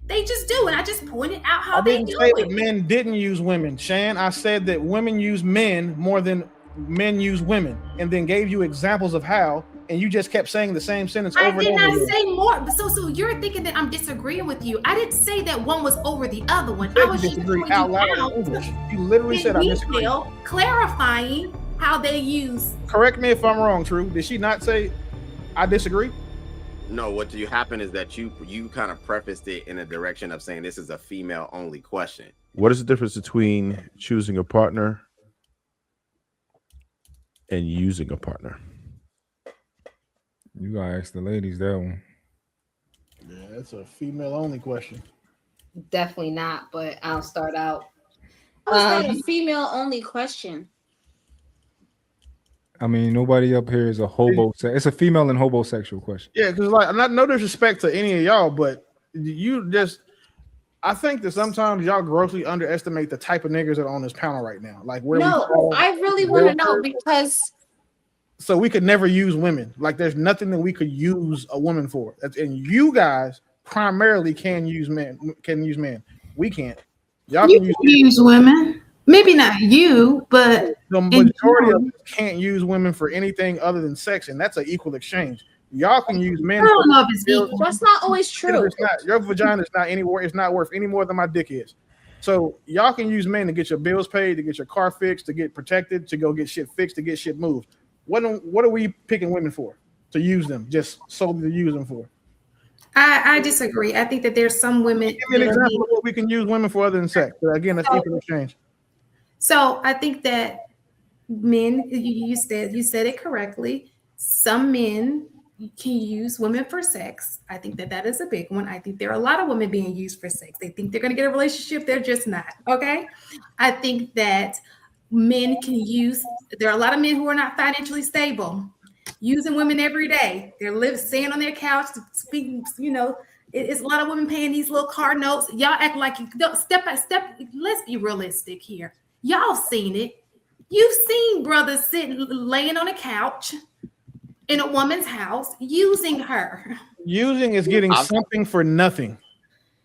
They just do, and I just pointed out I how they didn't do say that it. men didn't use women, Shan. I said that women use men more than men use women, and then gave you examples of how, and you just kept saying the same sentence I over and did over not again. say more. So you're thinking that I'm disagreeing with you. I didn't say that one was over the other You one. I said you was just disagree pointing out loud in out English. You literally in said I disagree. detail, clarifying how they use. Correct me if I'm wrong, True. Did she not say I disagree? No, what you happen is that you kind of prefaced it in a direction of saying this is a female only question. What is the difference between choosing a partner and using a partner? You gotta ask the ladies that one. Yeah, that's a female only question. Definitely not, but I'll start out. How is that a female only question? I mean, nobody up here is a hobo. It's a female and homosexual question. Yeah, because like I'm not no disrespect to any of y'all, but you just I think that sometimes y'all grossly underestimate the type of niggas that are on this panel right now. Like where we No, fall, I really want to know because so we could never use women. Like there's nothing that we could use a woman for. And you guys primarily can use men. We can't. Y'all You can use can use women. Maybe not you, but the majority of us can't use women for anything other than sex, and that's an equal exchange. Y'all can use men. I don't know if it's equal. that's not always true. It's not, your vagina is not anywhere. It's not worth any more than my dick is. So y'all can use men to get your bills paid, to get your car fixed, to get protected, to go get shit fixed, to get shit moved. What are we picking women for? To use them, just solely to use them for? I disagree. I think that there's some women. Give me an example of what we can use women for other than sex. But again, that's equal exchange. So I think that men, you said it correctly. Some men can use women for sex. I think that is a big one. I think there are a lot of women being used for sex. They think they're going to get a relationship. They're just not. Okay. I think that men can use, there are a lot of men who are not financially stable, using women every day. They're staying on their couch, speaking, it's a lot of women paying these little car notes. Y'all act like you don't step by step. Let's be realistic here. Y'all seen it. You've seen brothers laying on a couch in a woman's house using her. Using is getting something for nothing.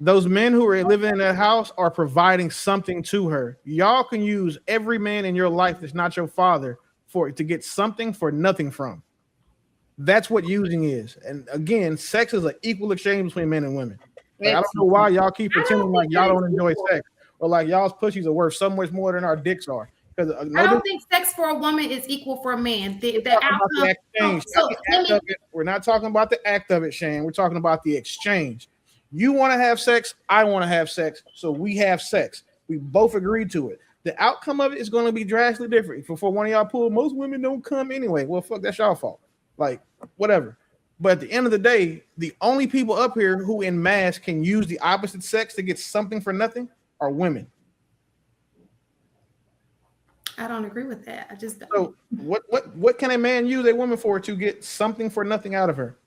Those men who are living in that house are providing something to her. Y'all can use every man in your life that's not your father to get something for nothing from. That's what using is. And again, sex is an equal exchange between men and women. Like, I don't know why y'all keep pretending like y'all don't enjoy sex, or like y'all's pussies are worth so much more than our dicks are. Because I don't think sex for a woman is equal for a man. The outcome. We're not talking about the act of it, Shane. We're talking about the exchange. You want to have sex, I want to have sex, so we have sex. We both agreed to it. The outcome of it is going to be drastically different. For one of y'all pool, most women don't come anyway. Well, fuck, that's y'all fault. Like, whatever. But at the end of the day, the only people up here who in mass can use the opposite sex to get something for nothing are women. I don't agree with that. I just don't. So what can a man use a woman for to get something for nothing out of her?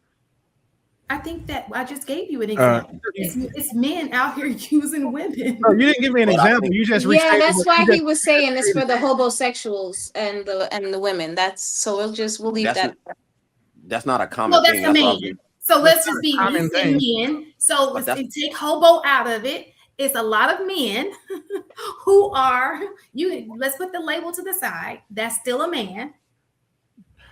I think that I just gave you an example. It's men out here using women. No, you didn't give me an example. You just that's why he was saying it's for the homosexuals and the women. We'll leave that. That's not a common thing. That's a man. So let's just be men. So let's take hobo out of it. It's a lot of men who are let's put the label to the side. That's still a man.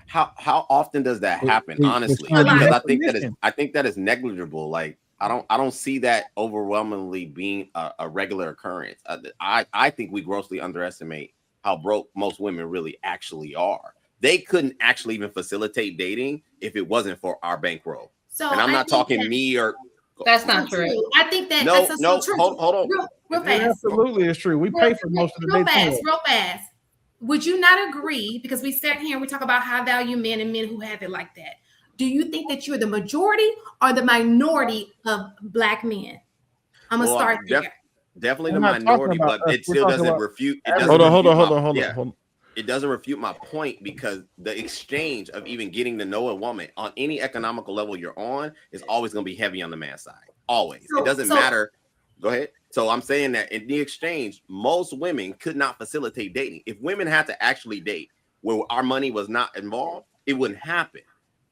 How often does that happen? Honestly, because I think that is negligible. Like I don't see that overwhelmingly being a regular occurrence. I think we grossly underestimate how broke most women really actually are. They couldn't actually even facilitate dating if it wasn't for our bankroll. So, and I'm not talking me or. That's not true. I think that no. True. Hold on. Real fast. Absolutely, it's true. We pay for most of the dates. Real fast. Would you not agree? Because we sat here and we talk about high value men and men who have it like that. Do you think that you're the majority or the minority of black men? I'm gonna start there. Definitely the minority, but it still doesn't refute. Hold on. It doesn't refute my point because the exchange of even getting to know a woman on any economical level you're on is always going to be heavy on the man's side. Always. It doesn't matter. Go ahead. So I'm saying that in the exchange, most women could not facilitate dating. If women had to actually date where our money was not involved, it wouldn't happen.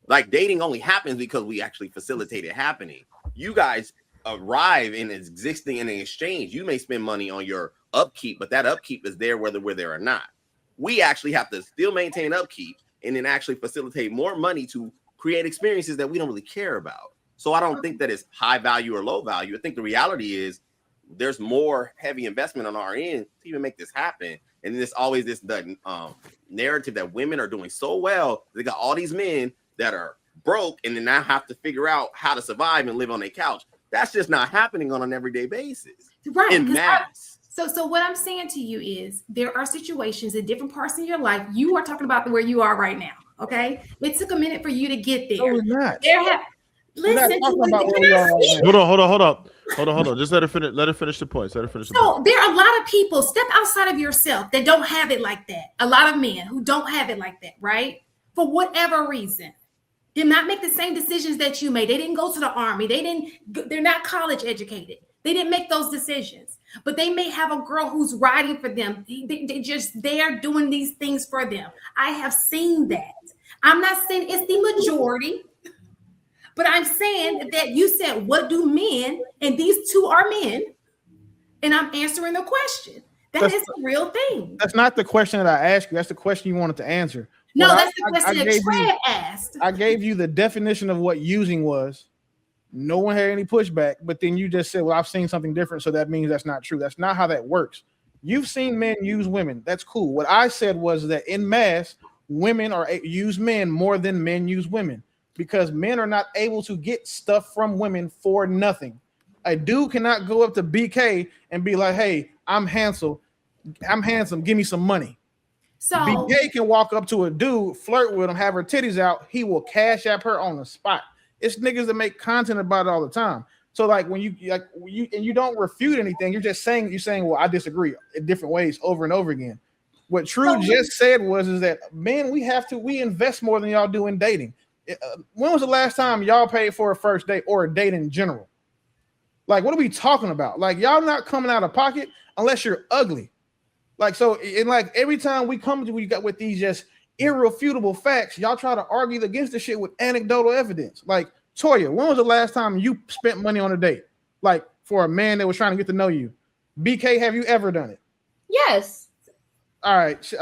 Like dating only happens because we actually facilitate it happening. You guys arrive in existing in an exchange. You may spend money on your upkeep, but that upkeep is there whether we're there or not. We actually have to still maintain upkeep and then actually facilitate more money to create experiences that we don't really care about. So I don't think that it's high value or low value. I think the reality is there's more heavy investment on our end to even make this happen. And there's always this narrative that women are doing so well. They got all these men that are broke and then now have to figure out how to survive and live on their couch. That's just not happening on an everyday basis. Right. In mass. So what I'm saying to you is there are situations in different parts of your life. You are talking about where you are right now. Okay. It took a minute for you to get there. No, we're not. Listen to what Hold on. Just let her finish the point. There are a lot of people, step outside of yourself, that don't have it like that. A lot of men who don't have it like that, right? For whatever reason. Did not make the same decisions that you made. They didn't go to the army. They're not college educated. They didn't make those decisions. But they may have a girl who's riding for them. They're doing these things for them. I have seen that. I'm not saying it's the majority, but I'm saying that you said, what do men? And these two are men. And I'm answering the question. That's a real thing. That's not the question that I asked you. That's the question you wanted to answer. No, that's the question that Trev asked. I gave you the definition of what using was. No one had any pushback, but then you just said, well, I've seen something different, so that means that's not true. That's not how that works. You've seen men use women. That's cool. What I said was that in mass, women use men more than men use women because men are not able to get stuff from women for nothing. A dude cannot go up to BK and be like, hey, I'm handsome, give me some money. So BK can walk up to a dude, flirt with him, have her titties out. He will cash app her on the spot. It's niggas that make content about it all the time. So like when you don't refute anything, you're saying, well, I disagree in different ways over and over again. What True just said is that men, we invest more than y'all do in dating. When was the last time y'all paid for a first date or a date in general? Like, what are we talking about? Like, y'all not coming out of pocket unless you're ugly. Like, so, and like every time we come to you got with these just irrefutable facts, y'all try to argue against the shit with anecdotal evidence. Like, Toya, when was the last time you spent money on a date? Like, for a man that was trying to get to know you? BK, have you ever done it? Yes. All right.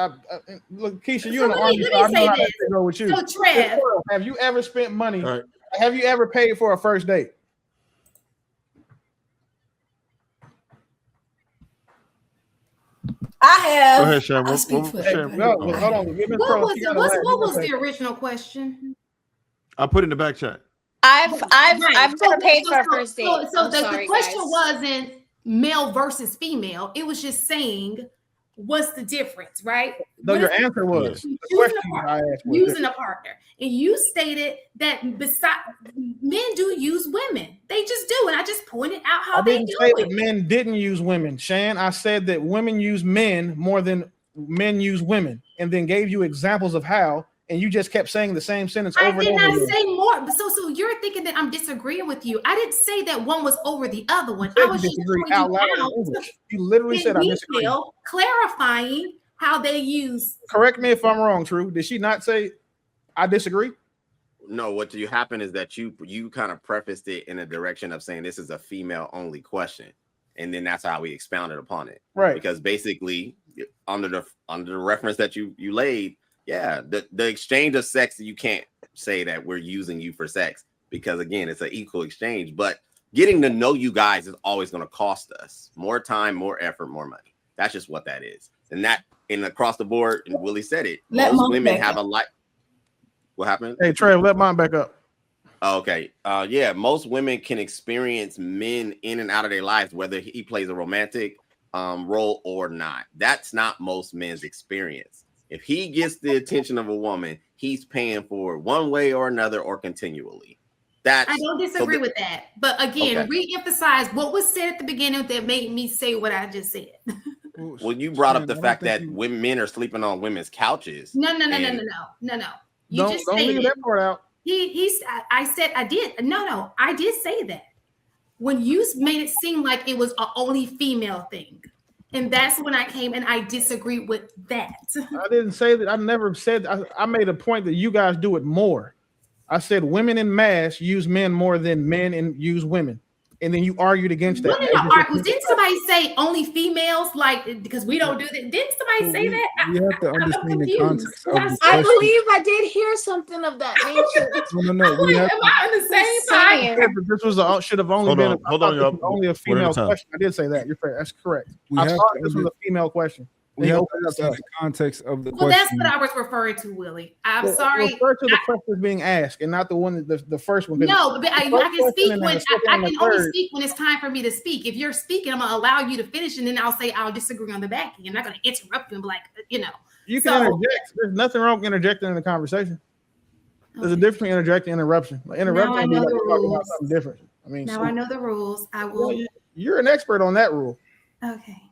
Look, Keisha, you in the army, so I know how to go with you. So, Trev, have you ever spent money? Right. Have you ever paid for a first date? I have. Go ahead, Sharon. What was the original question? I put in the back chat. I've never paid for a first date. So the question wasn't male versus female. It was just saying, what's the difference, right? No, your answer was using a partner. And you stated that men do use women. They just do. And I just pointed out how they do it. I didn't say that men didn't use women, Shan. I said that women use men more than men use women, and then gave you examples of how, and you just kept saying the same sentence over and over again. I did not say more. So you're thinking that I'm disagreeing with you. I didn't say that one was over the other one. I was just out loud. You literally said I disagree. Clarifying how they use. Correct me if I'm wrong, True. Did she not say I disagree? No, what you happen is that you kind of prefaced it in a direction of saying this is a female only question. And then that's how we expounded upon it. Right. Because basically under the reference that you laid, yeah, the exchange of sex, you can't say that we're using you for sex because again, it's an equal exchange, but getting to know you guys is always going to cost us more time, more effort, more money. That's just what that is. And that across the board, and Willie said it, most women have a like. What happened? Hey, Trey, let mine back up. Okay. Yeah, most women can experience men in and out of their lives, whether he plays a romantic role or not. That's not most men's experience. If he gets the attention of a woman, he's paying for it one way or another or continually. I don't disagree with that. But again, re-emphasize what was said at the beginning that made me say what I just said. Well, you brought up the fact that men are sleeping on women's couches. No. You don't leave that part out. I said I did. No, I did say that. When you made it seem like it was an only female thing. And that's when I came and I disagree with that. I didn't say that. I never said. I made a point that you guys do it more. I said women in mass use men more than men use women. and then you argued against that. Didn't somebody say only females? Like, because we don't do that. Didn't somebody say that? We have to understand the context of the I question. believe I did hear something of that nature. No. We have Am I on the same time? Yeah, but this was should have only been only a female question. I did say that. You're fair. That's correct. I thought this was a female question. We have to understand the context of the question. Well, that's what I was referring to, Willie. I'm sorry. Refer to the question being asked and not the one the first one. No, but I can speak when I can only speak when it's time for me to speak. If you're speaking, I'm gonna allow you to finish, and then I'll say I'll disagree on the back. I'm not gonna interrupt you and be like, you know. You can interject. There's nothing wrong with interjecting in the conversation. There's a difference between interjecting and interruption. Like interrupting is like talking about something different. I mean, now I know the rules. I will. You're an expert on that rule. Okay.